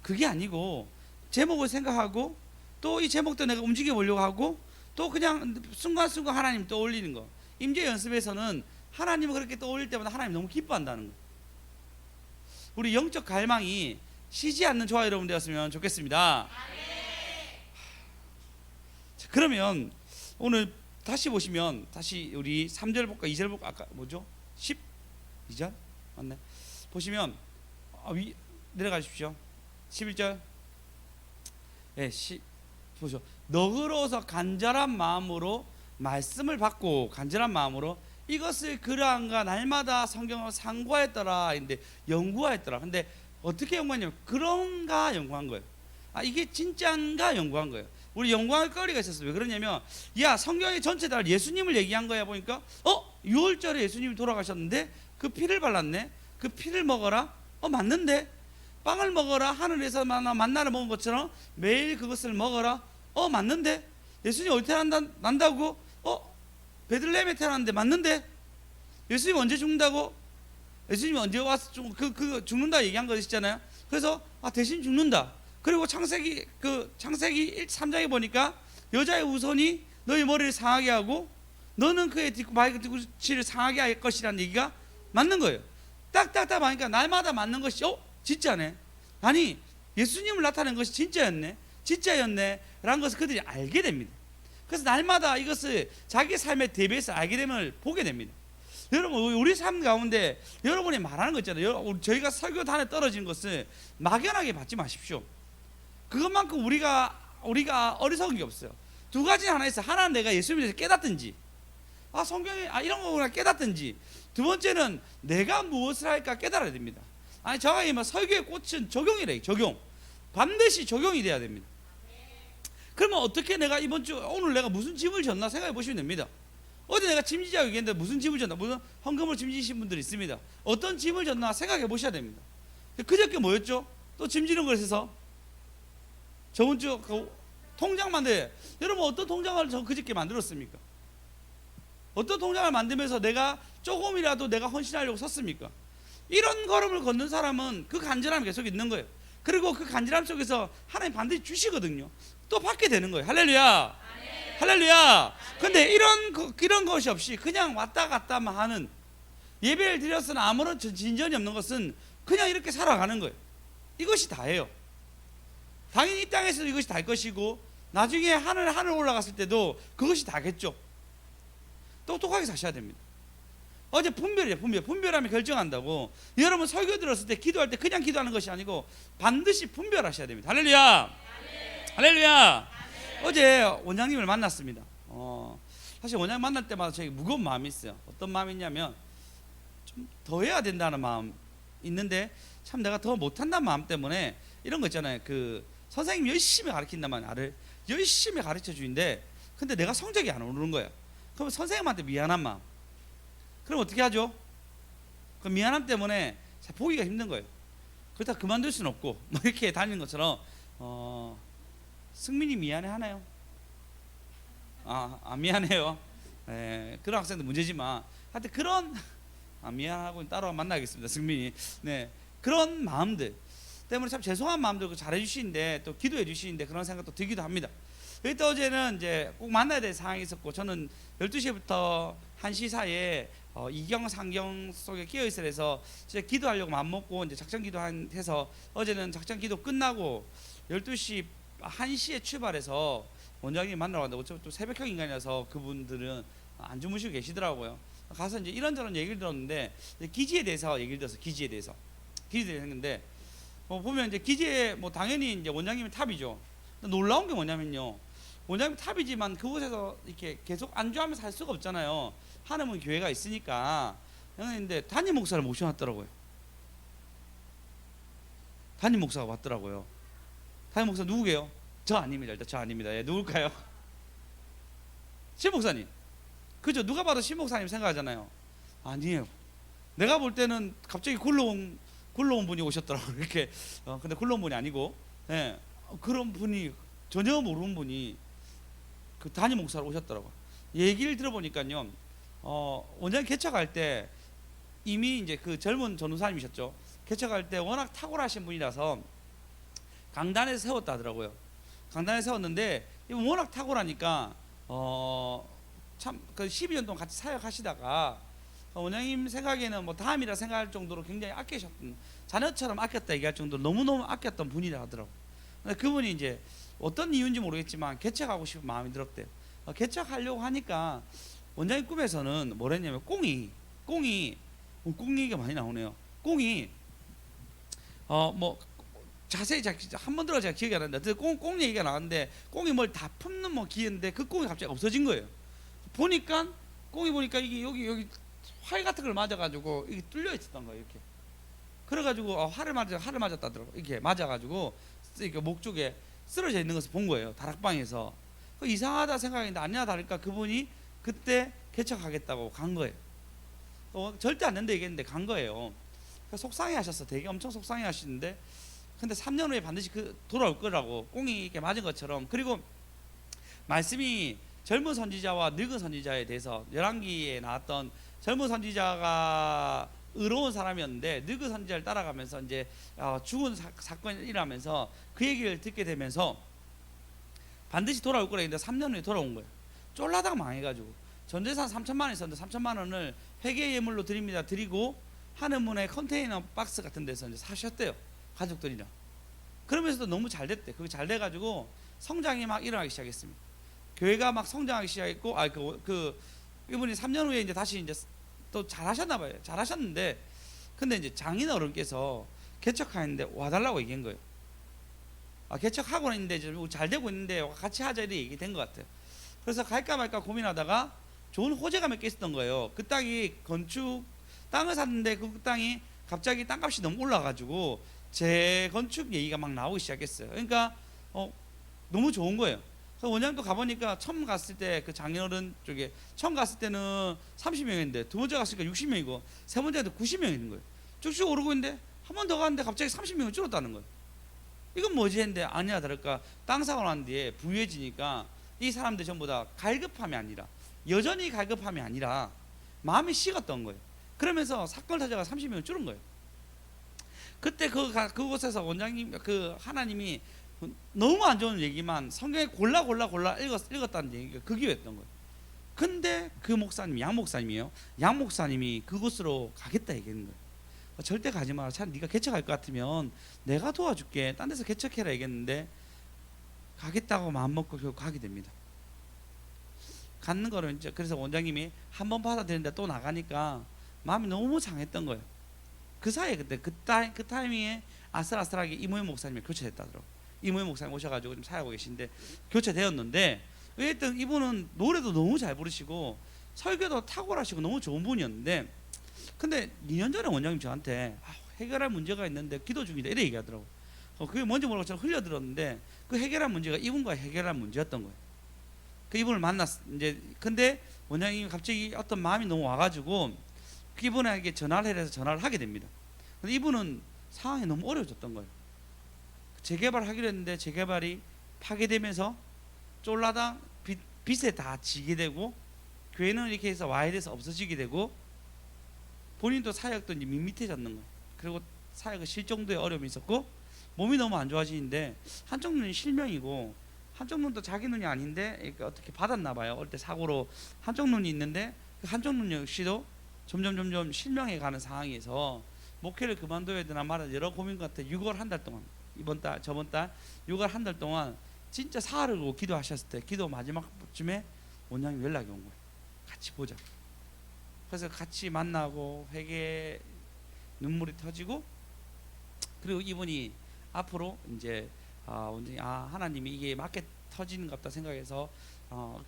그게 아니고 제목을 생각하고 또 이 제목도 내가 움직여 보려고 하고 또 그냥 순간순간 하나님 떠올리는 거. 임재 연습에서는 하나님을 그렇게 떠올릴 때마다 하나님 너무 기뻐한다는 거. 우리 영적 갈망이 쉬지 않는 저와 여러분 되었으면 좋겠습니다. 자, 그러면 오늘 다시 보시면 다시 우리 3절 볼까 2절 볼까 아까 뭐죠? 12절 맞네. 보시면 내려가십시오. 11절. 예, 보죠. 너그러워서 간절한 마음으로 말씀을 받고 간절한 마음으로 이것을 그러한가 날마다 성경을 상고하였더라. 근데 연구하였더라. 근데 어떻게 연구하냐면 그런가 연구한 거예요. 이게 진짜인가 연구한 거예요. 우리 연구할 거리가 있었어요. 왜 그러냐면 야 성경이 전체 다 예수님을 얘기한 거야 보니까 6월절에 예수님이 돌아가셨는데 그 피를 발랐네. 그 피를 먹어라. 맞는데 빵을 먹어라. 하늘에서 만나를 먹은 것처럼 매일 그것을 먹어라. 맞는데 예수님 어디 태어난다고? 베들레헴에 태어났는데 맞는데 예수님 언제 죽는다고? 예수님이 언제 와서 죽는다 얘기한 것이잖아요. 그래서 대신 죽는다. 그리고 창세기 3장에 보니까 여자의 우선이 너희 머리를 상하게 하고 너는 그의 뒤꿈치를 상하게 할 것이라는 얘기가 맞는 거예요. 딱딱딱 하니까 날마다 맞는 것이 진짜네. 아니 예수님을 나타낸 것이 진짜였네 라는 것을 그들이 알게 됩니다. 그래서 날마다 이것을 자기 삶에 대비해서 알게 되면 보게 됩니다. 여러분 우리 삶 가운데 여러분이 말하는 거 있잖아요. 저희가 설교단에 떨어진 것을 막연하게 받지 마십시오. 그것만큼 우리가 어리석은 게 없어요. 두 가지 하나 있어요. 하나는 내가 예수님에 대해서 깨닫든지 성경에 이런 거구나 깨닫든지, 두 번째는 내가 무엇을 할까 깨달아야 됩니다. 정확히 설교의 꽃은 적용이래요. 적용. 반드시 적용이 돼야 됩니다. 그러면 어떻게 내가 오늘 내가 무슨 짐을 졌나 생각해 보시면 됩니다. 어제 내가 짐지자고 얘기했는데 무슨 짐을 졌나, 무슨 헌금을 짐지신 분들이 있습니다. 어떤 짐을 졌나 생각해 보셔야 됩니다. 그저께 뭐였죠? 또 짐지는 것에서 저번 주 통장 만들, 여러분 어떤 통장을 저 그저께 만들었습니까? 어떤 통장을 만들면서 내가 조금이라도 내가 헌신하려고 섰습니까? 이런 걸음을 걷는 사람은 그 간절함이 계속 있는 거예요. 그리고 그 간절함 속에서 하나님 반드시 주시거든요. 또 받게 되는 거예요. 할렐루야. 할렐루야. 근데 이런 것이 없이 그냥 왔다 갔다만 하는, 예배를 드렸으나 아무런 진전이 없는 것은 그냥 이렇게 살아가는 거예요. 이것이 다예요. 당연히 이 땅에서도 이것이 다일 것이고 나중에 하늘 올라갔을 때도 그것이 다겠죠. 똑똑하게 사셔야 됩니다. 어제 분별이에요. 분별하면 결정한다고. 여러분 설교 들었을 때 기도할 때 그냥 기도하는 것이 아니고 반드시 분별하셔야 됩니다. 할렐루야. 할렐루야. 어제 원장님을 만났습니다. 사실 원장님 만날 때마다 저에게 무거운 마음이 있어요. 어떤 마음이 있냐면 좀 더 해야 된다는 마음 있는데, 참 내가 더 못한다는 마음 때문에 이런 거 있잖아요. 그 선생님 열심히 가르친다만 나를 열심히 가르쳐 주는데 근데 내가 성적이 안 오르는 거예요. 그럼 선생님한테 미안한 마음. 그럼 어떻게 하죠? 그 미안함 때문에 보기가 힘든 거예요. 그렇다 그만둘 수는 없고 뭐 이렇게 다니는 것처럼 승민이 미안해 하나요? 미안해요. 그런 학생도 문제지만 하여튼 그런 미안하고 따로 만나겠습니다. 승민이. 네, 그런 마음들 때문에 참 죄송한 마음들 잘해 주시는데 또 기도해 주시는데 그런 생각도 들기도 합니다. 그때 어제는 이제 꼭 만나야 될 상황이 있었고 저는 12시부터 1시 사이에 이경 상경 속에 끼어 있으라 해서 제가 기도하려고 마음먹고 이제 작전 기도해서 어제는 작전 기도 끝나고 12시 1시에 출발해서 원장님 만나러 간다고. 또 새벽형 인간이라서 그분들은 안 주무시고 계시더라고요. 가서 이제 이런저런 얘기를 들었는데 기지에 대해서 얘기를 들었어요. 기지에 대해서 했는데 보면 이제 기지에 당연히 이제 원장님이 탑이죠. 놀라운 게 뭐냐면요, 원장님 탑이지만 그곳에서 이렇게 계속 안주하면서 살 수가 없잖아요. 하나님은 교회가 있으니까. 근데 담임 목사를 모셔놨더라고요. 담임 목사가 왔더라고요. 담임 목사 누구게요? 저 아닙니다. 일단 저 아닙니다. 누굴까요? 신 목사님. 그죠? 누가 봐도 신 목사님 생각하잖아요. 아니에요. 내가 볼 때는 갑자기 굴러온 분이 오셨더라고요. 이렇게 근데 굴러온 분이 아니고, 그런 분이 전혀 모르는 분이 그 담임 목사로 오셨더라고요. 얘기를 들어보니까요, 원장님 개척할 때 이미 이제 그 젊은 전도사님이셨죠. 개척할 때 워낙 탁월하신 분이라서 강단에서 세웠다 하더라고요. 강단에 세웠는데 워낙 탁월하니까 참 그 12년 동안 같이 사역하시다가 원장님 생각에는 다음이라 생각할 정도로 굉장히 아끼셨던, 자녀처럼 아꼈다 얘기할 정도로 너무너무 아꼈던 분이라 하더라고요. 그분이 이제 어떤 이유인지 모르겠지만 개척하고 싶은 마음이 들었대요. 개척하려고 하니까 원장님 꿈에서는 뭐랬냐면 꽁이 얘기가 많이 나오네요. 꽁이 자세히 한 번 들어 제가 기억이 안 나는데 꽁 얘기가 나왔는데 꽁이 뭘 다 품는 기회인데 그 꽁이 갑자기 없어진 거예요. 꽁이 보니까 이게 여기 활 같은 걸 맞아가지고 이게 뚫려 있었던 거예요. 이렇게. 그래가지고 활을 맞았다더라고. 이렇게 맞아가지고 이렇게 목 쪽에 쓰러져 있는 것을 본 거예요. 다락방에서. 이상하다 생각했는데 아니나 다를까 그분이 그때 개척하겠다고 간 거예요. 절대 안 된다 얘기했는데 간 거예요. 속상해하셨어. 되게 엄청 속상해하시는데 근데 3년 후에 반드시 돌아올 거라고, 꽁이 이렇게 맞은 것처럼. 그리고 말씀이 젊은 선지자와 늙은 선지자에 대해서 열왕기에 나왔던 젊은 선지자가 의로운 사람이었는데 늙은 선지자를 따라가면서 이제 죽은 사건이 일어나면서 그 얘기를 듣게 되면서 반드시 돌아올 거라 했는데 3년 후에 돌아온 거예요. 쫄라다가 망해가지고 전재산 3천만 원 있었는데 3천만 원을 회개 예물로 드립니다 드리고 하늘문에 컨테이너 박스 같은 데서 이제 사셨대요. 가족들이랑. 그러면서도 너무 잘 됐대. 그게 잘 돼가지고 성장이 막 일어나기 시작했습니다. 교회가 막 성장하기 시작했고, 이분이 3년 후에 이제 다시 이제 또 잘하셨나 봐요. 잘하셨는데, 근데 이제 장인 어른께서 개척하는데 와달라고 얘기한 거예요. 개척하고 있는데 잘 되고 있는데 같이 하자 이렇게 얘기된 것 같아요. 그래서 갈까 말까 고민하다가 좋은 호재가 몇 개 있었던 거예요. 그 땅이 땅을 샀는데 그 땅이 갑자기 땅값이 너무 올라가지고 재건축 얘기가 막 나오기 시작했어요. 그러니까 너무 좋은 거예요. 그래서 원장도 가보니까 처음 갔을 때 그 장인어른 쪽에 처음 갔을 때는 30명인데 두 번째 갔으니까 60명이고 세 번째도 90명 있는 거예요. 쭉쭉 오르고 있는데 한 번 더 갔는데 갑자기 30명이 줄었다는 거예요. 이건 뭐지 했는데 아니야 다를까 땅 사고 난 뒤에 부유해지니까 이 사람들 전부 다 갈급함이 아니라 여전히 갈급함이 아니라 마음이 식었던 거예요. 그러면서 사건을 터져가 30명이 줄은 거예요. 그때 그곳에서 원장님 하나님이 너무 안 좋은 얘기만 성경에 골라 읽었다는 얘기가 그 기회였던 거예요. 근데 그 목사님, 양 목사님이에요. 양 목사님이 그곳으로 가겠다 얘기하는 거예요. 절대 가지 마라. 차라리 네가 개척할 것 같으면 내가 도와줄게. 딴 데서 개척해라 얘기했는데 가겠다고 마음먹고 결국 가게 됩니다. 갔는 거를 이제 그래서 원장님이 한 번 받아들였는데 또 나가니까 마음이 너무 상했던 거예요. 그 사이에 그때 그 타이밍에 아슬아슬하게 이모현 목사님이 교체됐다더라고요. 이모현 목사님 오셔가지고 좀 사역하고 계신데 교체되었는데 어쨌든 이분은 노래도 너무 잘 부르시고 설교도 탁월하시고 너무 좋은 분이었는데 근데 2년 전에 원장님 저한테 해결할 문제가 있는데 기도 중이다 이래 얘기하더라고요. 그게 뭔지 모르고 저는 흘려들었는데 그 해결할 문제가 이분과 해결할 문제였던 거예요. 그 이분을 만났 이제 근데 원장님이 갑자기 어떤 마음이 너무 와가지고 그 이분에게 전화를 해서 전화를 하게 됩니다. 근데 이분은 상황이 너무 어려워졌던 거예요. 재개발하기로 했는데 재개발이 파괴되면서 쫄라당 빚에 다 지게 되고 교회는 이렇게 해서 와야 돼서 없어지게 되고 본인도 사역도 이제 밋밋해졌는 거예요. 그리고 사역을 쉴 정도의 어려움이 있었고 몸이 너무 안 좋아지는데 한쪽 눈이 실명이고 한쪽 눈도 자기 눈이 아닌데 어떻게 받았나 봐요. 어릴 때 사고로 한쪽 눈이 있는데 그 한쪽 눈 역시도 점점 실명해 가는 상황에서 목회를 그만둬야 되나 말아 여러 고민 같아. 6월 한 달 동안 저번 달 6월 한 달 동안 진짜 사흘을 기도하셨을 때 기도 마지막쯤에 원장님 연락이 온 거예요. 같이 보자. 그래서 같이 만나고 회개 눈물이 터지고 그리고 이분이 앞으로 이제 원장님 하나님이 이게 맞게 터지는 것 같다 생각해서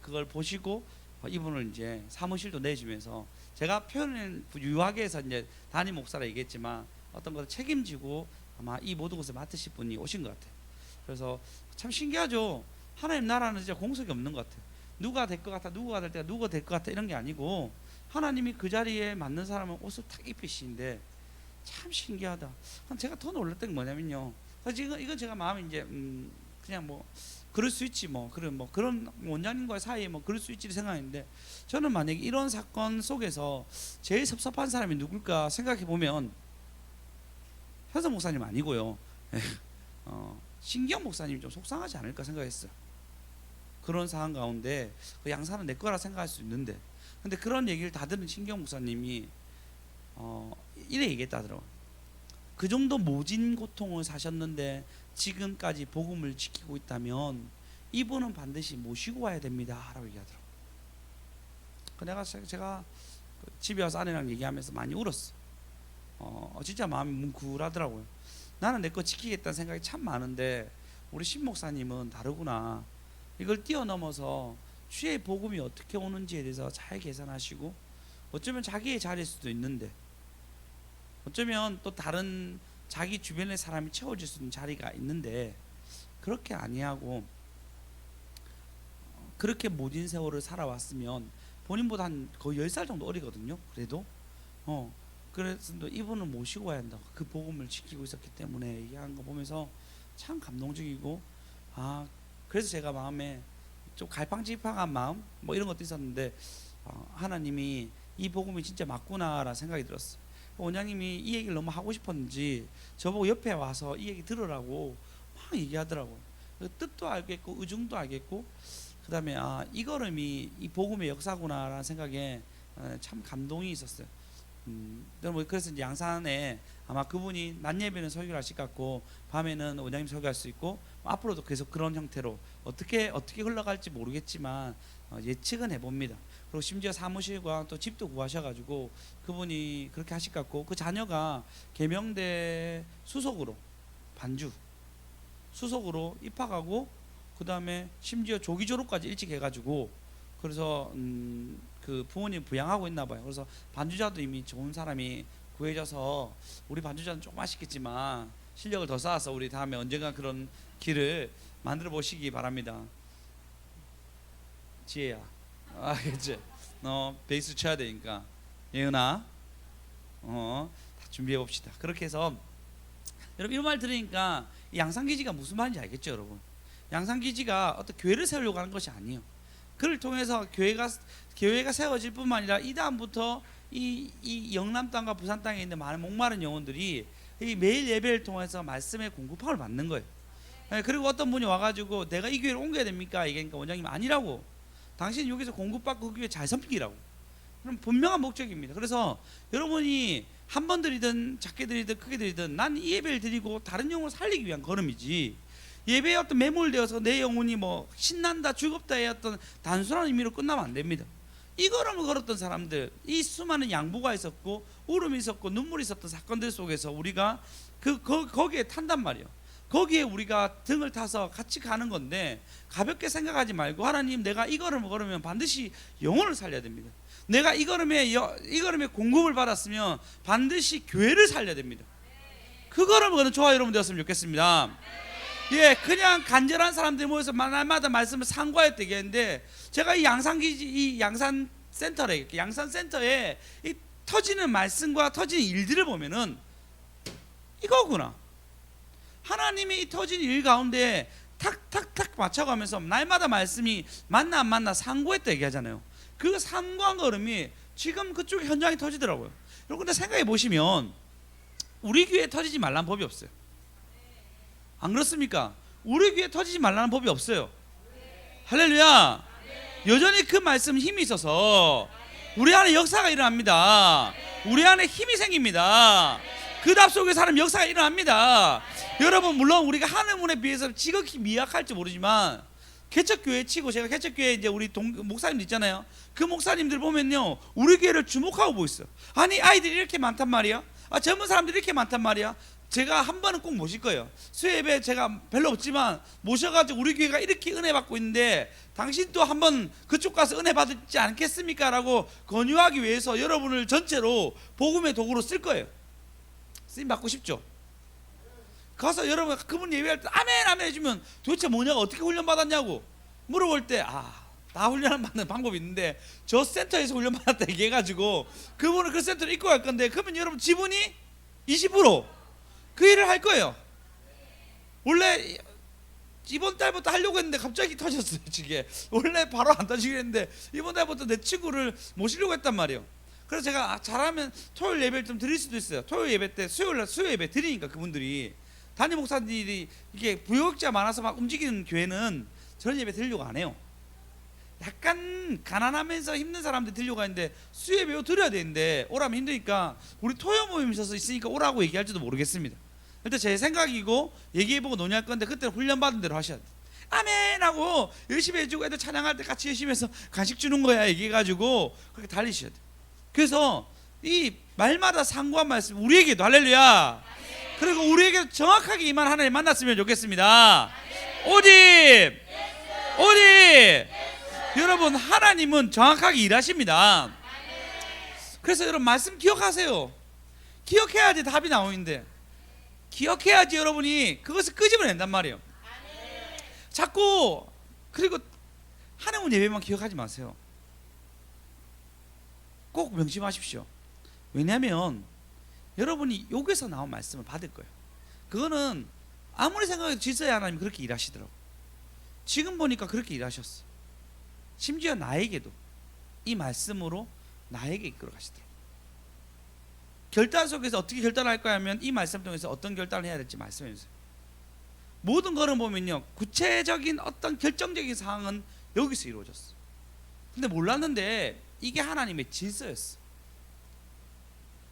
그걸 보시고 이분을 이제 사무실도 내주면서 제가 표현을 유하게 해서 이제 담임 목사라 얘기했지만 어떤 것을 책임지고 아마 이 모든 것을 맡으실 분이 오신 것 같아요. 그래서 참 신기하죠. 하나님 나라는 진짜 공석이 없는 것 같아요. 누가 될 것 같아, 누가 될 때가 누가 될 것 같아 이런 게 아니고 하나님이 그 자리에 맞는 사람은 옷을 탁 입히시는데 참 신기하다. 제가 더 놀랐던 게 뭐냐면요. 사실 이건 제가 마음이 이제 그냥 뭐 그럴 수 있지 뭐 그런 원장님과의 사이에 뭐 그럴 수 있지 생각했는데 저는 만약에 이런 사건 속에서 제일 섭섭한 사람이 누굴까 생각해 보면 현석 목사님 아니고요. 신기영 목사님이 좀 속상하지 않을까 생각했어요. 그런 상황 가운데 그 양산은 내 거라 생각할 수 있는데 근데 그런 얘기를 다 들은 신기영 목사님이 이래 얘기했다더라고요. 그 정도 모진 고통을 사셨는데 지금까지 복음을 지키고 있다면 이분은 반드시 모시고 와야 됩니다 라고 얘기하더라고요. 제가 집에 와서 아내랑 얘기하면서 많이 울었어. 진짜 마음이 뭉클하더라고요. 나는 내 거 지키겠다는 생각이 참 많은데 우리 신 목사님은 다르구나. 이걸 뛰어넘어서 주의 복음이 어떻게 오는지에 대해서 잘 계산하시고 어쩌면 자기의 자리일 수도 있는데 어쩌면 또 다른 자기 주변의 사람이 채워줄 수 있는 자리가 있는데 그렇게 아니하고 그렇게 모진 세월을 살아왔으면 본인보다 한 거의 10살 정도 어리거든요. 그래도 그래서 이분을 모시고 와야 한다. 그 복음을 지키고 있었기 때문에 얘기하는 거 보면서 참 감동적이고 그래서 제가 마음에 좀 갈팡질팡한 마음 뭐 이런 것도 있었는데 하나님이 이 복음이 진짜 맞구나라는 생각이 들었어요. 원장님이 이 얘기를 너무 하고 싶었는지 저보고 옆에 와서 이 얘기 들으라고 막 얘기하더라고요. 그 뜻도 알겠고 의중도 알겠고 그 다음에 이 걸음이 이 복음의 역사구나라는 생각에 참 감동이 있었어요. 그래서 이제 양산에 아마 그분이 낮 예배는 설교를 하실 것 같고 밤에는 원장님 설교할 수 있고 앞으로도 계속 그런 형태로 어떻게 흘러갈지 모르겠지만 예측은 해봅니다. 그리고 심지어 사무실과 또 집도 구하셔가지고 그분이 그렇게 하실 것 같고 그 자녀가 계명대 수석으로 반주 수석으로 입학하고 그 다음에 심지어 조기 졸업까지 일찍 해가지고 그래서 그 부모님 부양하고 있나 봐요. 그래서 반주자도 이미 좋은 사람이 구해져서 우리 반주자는 조금 아쉽겠지만 실력을 더 쌓아서 우리 다음에 언젠가 그런 길을 만들어 보시기 바랍니다. 지혜야, 그치? 너 베이스 쳐야 되니까 예은아, 다 준비해 봅시다. 그렇게 해서 여러분 이런 말 들으니까 양산기지가 무슨 말인지 알겠죠, 여러분? 양산기지가 어떤 교회를 세우려고 하는 것이 아니에요. 그를 통해서 교회가 세워질 뿐만 아니라 이 다음부터 이 영남 땅과 부산 땅에 있는 많은 목마른 영혼들이 이 매일 예배를 통해서 말씀의 공급함을 받는 거예요. 그리고 어떤 분이 와가지고 내가 이 교회를 옮겨야 됩니까? 얘기하니까 원장님 아니라고. 당신 여기서 공급받고 그 교회 잘 섬기라고. 그럼 분명한 목적입니다. 그래서 여러분이 한 번 드리든 작게 드리든 크게 드리든 난 이 예배를 드리고 다른 영혼을 살리기 위한 걸음이지, 예배에 어떤 매몰되어서 내 영혼이 뭐 신난다 즐겁다의 어떤 단순한 의미로 끝나면 안 됩니다. 이 걸음을 걸었던 사람들, 이 수많은 양보가 있었고 울음이 있었고 눈물이 있었던 사건들 속에서 우리가 거기에 탄단 말이에요. 거기에 우리가 등을 타서 같이 가는 건데, 가볍게 생각하지 말고 하나님, 내가 이 걸음을 걸으면 반드시 영혼을 살려야 됩니다. 내가 이 걸음에 공급을 받았으면 반드시 교회를 살려야 됩니다. 그 걸음을 거는 저와 여러분 되었으면 좋겠습니다. 예, 그냥 간절한 사람들이 모여서 날마다 말씀을 상고하였다 얘기했는데, 제가 이 양산센터에 이 터지는 말씀과 터지는 일들을 보면은 이거구나. 하나님이 이 터진 일 가운데 탁탁탁 맞춰가면서 날마다 말씀이 맞나 안 맞나 상고했다 얘기하잖아요. 그 상고한 걸음이 지금 그쪽 현장에 터지더라고요. 여러분, 근데 생각해 보시면 우리 교회에 터지지 말라는 법이 없어요. 안 그렇습니까? 우리 교회에 터지지 말라는 법이 없어요. 할렐루야. 여전히 그 말씀 힘이 있어서 우리 안에 역사가 일어납니다. 우리 안에 힘이 생깁니다. 그 답 속에 사람 역사가 일어납니다. 여러분, 물론 우리가 하는 분에 비해서 지극히 미약할지 모르지만 개척교회 치고, 제가 개척교회 이제 우리 목사님들 있잖아요. 그 목사님들 보면요, 우리 교회를 주목하고 보고 있어요. 아니, 아이들이 이렇게 많단 말이야. 젊은 사람들이 이렇게 많단 말이야. 제가 한 번은 꼭 모실 거예요. 수요예배 제가 별로 없지만 모셔가지고 우리 교회가 이렇게 은혜 받고 있는데 당신도 한번 그쪽 가서 은혜 받지 않겠습니까? 라고 권유하기 위해서 여러분을 전체로 복음의 도구로 쓸 거예요. 쓰임 받고 싶죠? 가서 여러분 그분 예배할 때 아멘 아멘 해주면 도대체 뭐냐고, 어떻게 훈련 받았냐고 물어볼 때, 다 훈련받는 방법이 있는데 저 센터에서 훈련 받았다 얘기해가지고 그분은 그 센터를 입고 갈 건데, 그러면 여러분 지분이 20% 그 일을 할 거예요. 원래 이번 달부터 하려고 했는데 갑자기 터졌어요. 이게 원래 바로 안 터지긴 했는데 이번 달부터 내 친구를 모시려고 했단 말이에요. 그래서 제가 잘하면 토요일 예배를 좀 드릴 수도 있어요. 토요일 예배 때 수요 예배 드리니까 그분들이, 담임 목사님들이 이게 부역자 많아서 막 움직이는 교회는 저런 예배 드리려고 안 해요. 약간 가난하면서 힘든 사람들 드리려고 하는데 수요 예배 드려야 되는데 오라면 힘드니까 우리 토요 모임 있으니까 오라고 얘기할지도 모르겠습니다. 일단 제 생각이고 얘기해보고 논의할 건데, 그때 훈련받은 대로 하셔야 돼요. 아멘 하고 열심히 해주고 애들 찬양할 때 같이 열심히 해서 간식 주는 거야 얘기해가지고 그렇게 달리셔야 돼요. 그래서 이 말마다 상고한 말씀 우리에게도, 할렐루야, 그리고 우리에게 정확하게 임한 하나님 만났으면 좋겠습니다. 오직 여러분, 하나님은 정확하게 일하십니다. 그래서 여러분 말씀 기억하세요. 기억해야지 답이 나오는데, 기억해야지 여러분이 그것을 끄집어낸단 말이에요. 자꾸, 그리고 하나님 예배만 기억하지 마세요. 꼭 명심하십시오. 왜냐하면 여러분이 여기서 나온 말씀을 받을 거예요. 그거는 아무리 생각해도 질서의 하나님이 그렇게 일하시더라고. 지금 보니까 그렇게 일하셨어. 심지어 나에게도 이 말씀으로 나에게 이끌어 가시더라고. 결단 속에서 어떻게 결단할 거야 하면 이 말씀 통해서 어떤 결단을 해야 될지 말씀해 주세요. 모든 거를 보면요, 구체적인 어떤 결정적인 사항은 여기서 이루어졌어. 근데 몰랐는데 이게 하나님의 질서였어.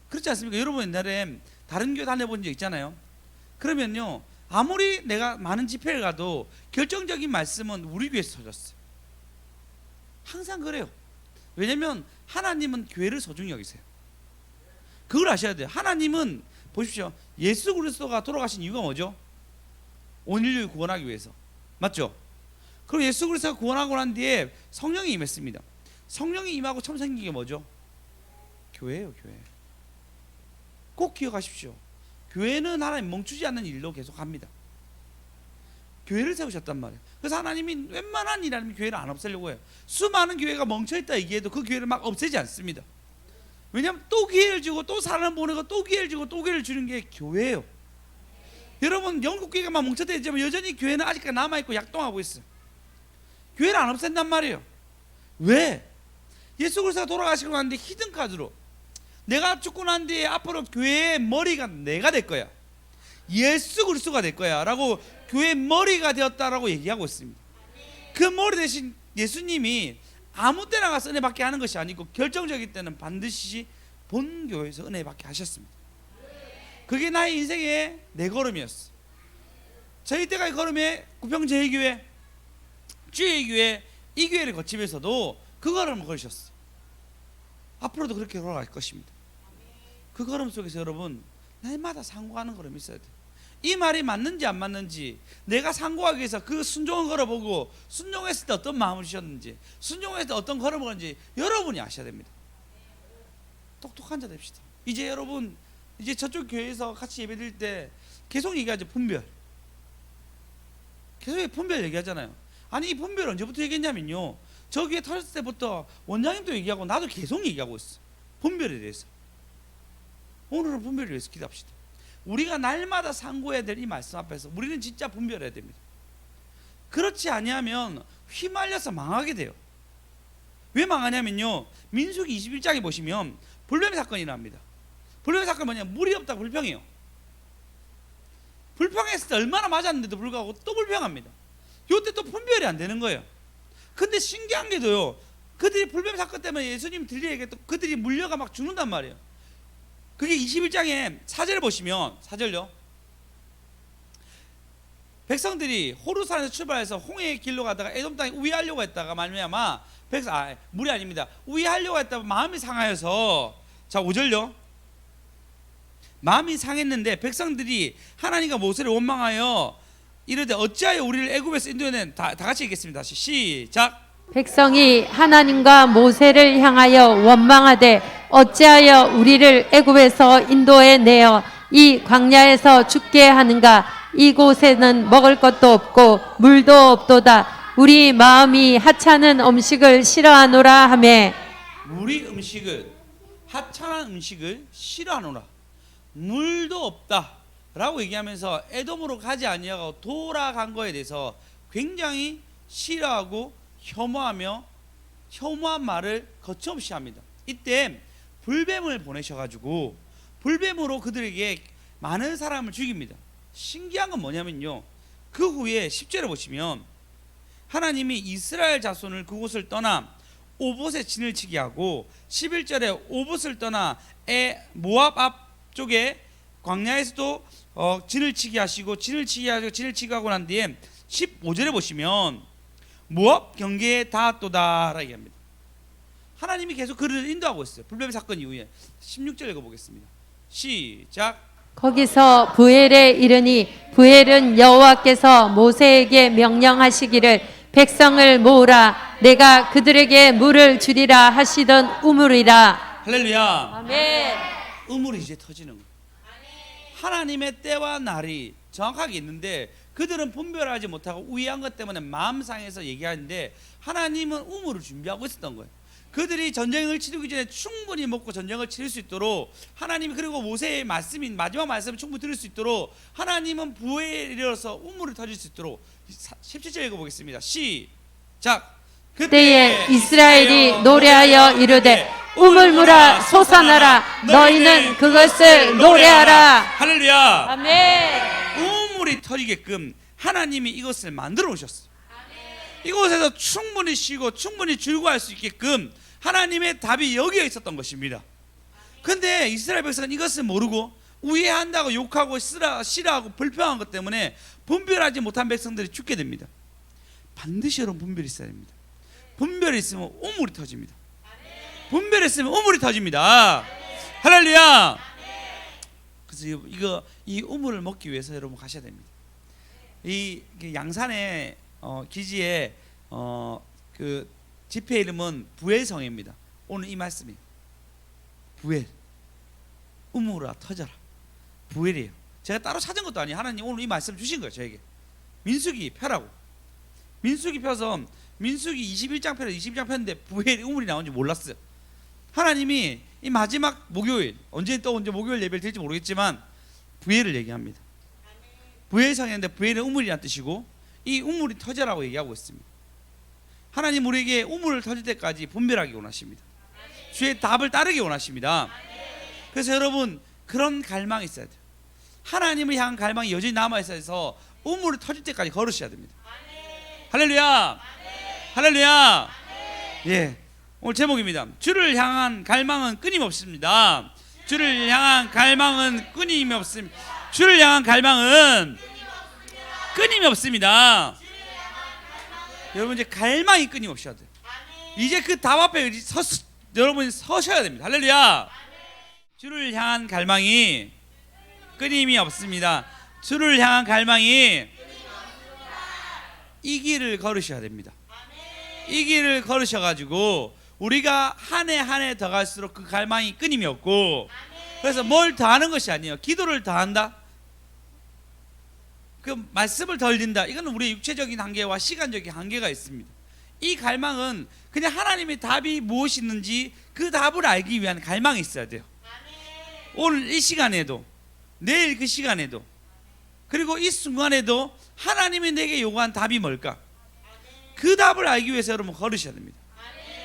그렇지 않습니까? 여러분 옛날에 다른 교회 다녀본 적 있잖아요. 그러면요, 아무리 내가 많은 집회를 가도 결정적인 말씀은 우리 교회에서 터졌어요. 항상 그래요. 왜냐하면 하나님은 교회를 소중히 여기세요. 그걸 아셔야 돼요. 하나님은 보십시오, 예수 그리스도가 돌아가신 이유가 뭐죠? 온 인류를 구원하기 위해서, 맞죠? 그리고 예수 그리스도가 구원하고 난 뒤에 성령이 임했습니다. 성령이 임하고 처음 생긴 게 뭐죠? 교회예요. 교회. 꼭 기억하십시오. 교회는 하나님 멈추지 않는 일로 계속 합니다. 교회를 세우셨단 말이에요. 그래서 하나님이 웬만한 일 아니면 교회를 안 없애려고 해요. 수많은 교회가 멈춰있다 얘기해도 그 교회를 막 없애지 않습니다. 왜냐하면 또 기회를 주고 또 사람을 보내고 또 기회를 주고 또 기회를 주는 게 교회예요. 여러분, 영국 교회가 막 멈춰져 있지만 여전히 교회는 아직까지 남아있고 약동하고 있어요. 교회를 안 없앤단 말이에요. 왜? 예수 그리스도가 돌아가시고 난 뒤에 히든카드로 내가 죽고 난 뒤에 앞으로 교회의 머리가 내가 될 거야. 예수 그리스도가 될 거야 라고 교회 머리가 되었다라고 얘기하고 있습니다. 그 머리 대신 예수님이 아무 때나 가서 은혜 받게 하는 것이 아니고 결정적인 때는 반드시 본교회에서 은혜 받게 하셨습니다. 그게 나의 인생의 내 걸음이었어. 저희 때가 걸음에 구평제일교회, 주일교회, 이 교회를 거치면서도 그 걸음을 걸으셨어요. 앞으로도 그렇게 걸어갈 것입니다. 그 걸음 속에서 여러분 날마다 상고하는 걸음이 있어야 돼요. 이 말이 맞는지 안 맞는지, 내가 상고하기 위해서 그 순종을 걸어보고 순종했을 때 어떤 마음을 주셨는지, 순종했을 때 어떤 걸음을 걸었는지 여러분이 아셔야 됩니다. 똑똑한 자 됩시다. 이제 여러분 이제 저쪽 교회에서 같이 예배드릴 때 계속 얘기하죠. 분별. 계속 분별 얘기하잖아요. 아니 이 분별 언제부터 얘기했냐면요, 저 교회 터졌을 때부터 원장님도 얘기하고 나도 계속 얘기하고 있어. 분별에 대해서. 오늘은 분별을 위해서 기도합시다. 우리가 날마다 상고해야 될 이 말씀 앞에서 우리는 진짜 분별해야 됩니다. 그렇지 아니하면 휘말려서 망하게 돼요. 왜 망하냐면요, 민수기 21장에 보시면 불뱀 사건이 납니다. 불뱀 사건 뭐냐면 물이 없다고 불평해요. 불평했을 때 얼마나 맞았는데도 불구하고 또 불평합니다. 이때 또 분별이 안 되는 거예요. 근데 신기한 게도요, 그들이 불뱀 사건 때문에 예수님 들리에게 또 그들이 물려가 막 죽는단 말이에요. 그게 21장에 4절을 보시면, 4절요, 백성들이 호르산에서 출발해서 홍해의 길로 가다가 에돔 땅에 우회하려고 했다가 말미암아 물이 아닙니다. 우회하려고 했다가 마음이 상하여서, 자 5절요, 마음이 상했는데 백성들이 하나님과 모세를 원망하여 이르되 어찌하여 우리를 애굽에서 인도해낸, 다 같이 읽겠습니다. 다시 시작. 백성이 하나님과 모세를 향하여 원망하되 어찌하여 우리를 애굽에서 인도해 내어 이 광야에서 죽게 하는가. 이곳에는 먹을 것도 없고 물도 없도다. 우리 마음이 하찮은 음식을 싫어하노라 하매, 우리 음식을, 하찮은 음식을 싫어하노라, 물도 없다 라고 얘기하면서 에돔으로 가지 아니하고 돌아간 거에 대해서 굉장히 싫어하고 혐오하며 혐오한 말을 거침없이 합니다. 이때 불뱀을 보내셔가지고 불뱀으로 그들에게 많은 사람을 죽입니다. 신기한 건 뭐냐면요, 그 후에 10절을 보시면 하나님이 이스라엘 자손을 그곳을 떠나 오봇에 진을 치게 하고, 11절에 오봇을 떠나 모압 앞쪽에 광야에서도 진을 치게 하시고, 진을 치게 하고 난 뒤에 15절에 보시면 모압 경계에 닿았도다 라고 합니다. 하나님이 계속 그를 인도하고 있어요. 불뱀 사건 이후에 16절 읽어보겠습니다. 시작. 거기서 부엘에 이르니 부엘은 여호와께서 모세에게 명령하시기를 백성을 모으라. 내가 그들에게 물을 주리라 하시던 우물이라. 할렐루야. 아멘. 우물이 이제 터지는 거예요. 하나님의 때와 날이 정확하게 있는데 그들은 분별하지 못하고 우회한 것 때문에 마음 상해서 얘기하는데, 하나님은 우물을 준비하고 있었던 거예요. 그들이 전쟁을 치르기 전에 충분히 먹고 전쟁을 치를 수 있도록 하나님이, 그리고 모세의 말씀인 마지막 말씀을 충분히 들을 수 있도록 하나님은 부에 이르러서 우물을 터질 수 있도록. 17절 읽어보겠습니다. 시작. 그때에 이스라엘이 노래하여 이르되 우물물아 솟아나라. 너희는 그것을 노래하라. 할렐루야. 아멘. 우물이 터지게끔 하나님이 이것을 만들어 놓으셨어요. 이곳에서 충분히 쉬고 충분히 즐거워할 수 있게끔 하나님의 답이 여기에 있었던 것입니다. 근데 이스라엘 백성은 이것을 모르고 우회한다고 욕하고 싫어하고 불평한 것 때문에 분별하지 못한 백성들이 죽게 됩니다. 반드시 여러분 분별이 있어야 됩니다. 분별이 있으면 우물이 터집니다. 분별이 있으면 우물이 터집니다. 할렐루야. 그래서 이 우물을 먹기 위해서 여러분 가셔야 됩니다. 이 양산의 기지에 그 집회 이름은 부엘성입니다. 오늘 이 말씀이에요. 부엘, 우물아 터져라. 부엘이에요. 제가 따로 찾은 것도 아니에요. 하나님 오늘 이 말씀 주신 거예요. 저에게 민수기 펴라고. 민수기 펴서 민수기 21장 펴서 22장 폈는데 부엘이 우물이 나온지 몰랐어요. 하나님이 이 마지막 목요일, 언제 목요일 예배를 드릴지 모르겠지만 부엘을 얘기합니다. 부엘성인데 부엘은 우물이란 뜻이고 이 우물이 터져라고 얘기하고 있습니다. 하나님 우리에게 우물을 터질 때까지 분별하기 원하십니다. 주의 답을 따르기 원하십니다. 그래서 여러분 그런 갈망이 있어야 돼요. 하나님을 향한 갈망이 여전히 남아있어서 우물이 터질 때까지 걸으셔야 됩니다. 할렐루야. 할렐루야. 예, 오늘 제목입니다. 주를 향한 갈망은 끊임없습니다. 주를 향한 갈망은 끊임이 없습니다. 주를 향한 갈망은 끊임이 없습니다. 여러분, 이제 갈망이 끊임없이 해야 돼요. 이제 그 답 앞에 여러분이 서셔야 됩니다. 할렐루야. 주를 향한 갈망이 끊임이 없습니다. 주를 향한 갈망이 이 길을 걸으셔야 됩니다. 이 길을 걸으셔가지고 우리가 한 해 한 해 더 갈수록 그 갈망이 끊임이 없고, 그래서 뭘 더하는 것이 아니에요. 기도를 더한다, 그 말씀을 덜 든다, 이거는 우리의 육체적인 한계와 시간적인 한계가 있습니다. 이 갈망은 그냥 하나님의 답이 무엇이 있는지 그 답을 알기 위한 갈망이 있어야 돼요. 오늘 이 시간에도, 내일 그 시간에도, 그리고 이 순간에도 하나님이 내게 요구한 답이 뭘까? 그 답을 알기 위해서 여러분 걸으셔야 됩니다.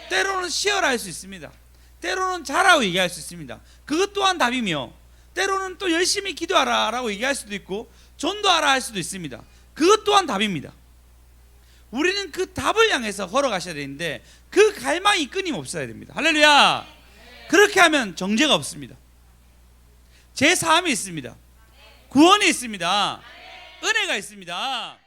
때로는 시어라 할 수 있습니다. 때로는 잘하고 얘기할 수 있습니다. 그것 또한 답이며, 때로는 또 열심히 기도하라 라고 얘기할 수도 있고, 전도하라 할 수도 있습니다. 그것 또한 답입니다. 우리는 그 답을 향해서 걸어가셔야 되는데 그 갈망이 끊임없어야 됩니다. 할렐루야. 그렇게 하면 정죄가 없습니다. 제 삶이 있습니다. 구원이 있습니다. 은혜가 있습니다.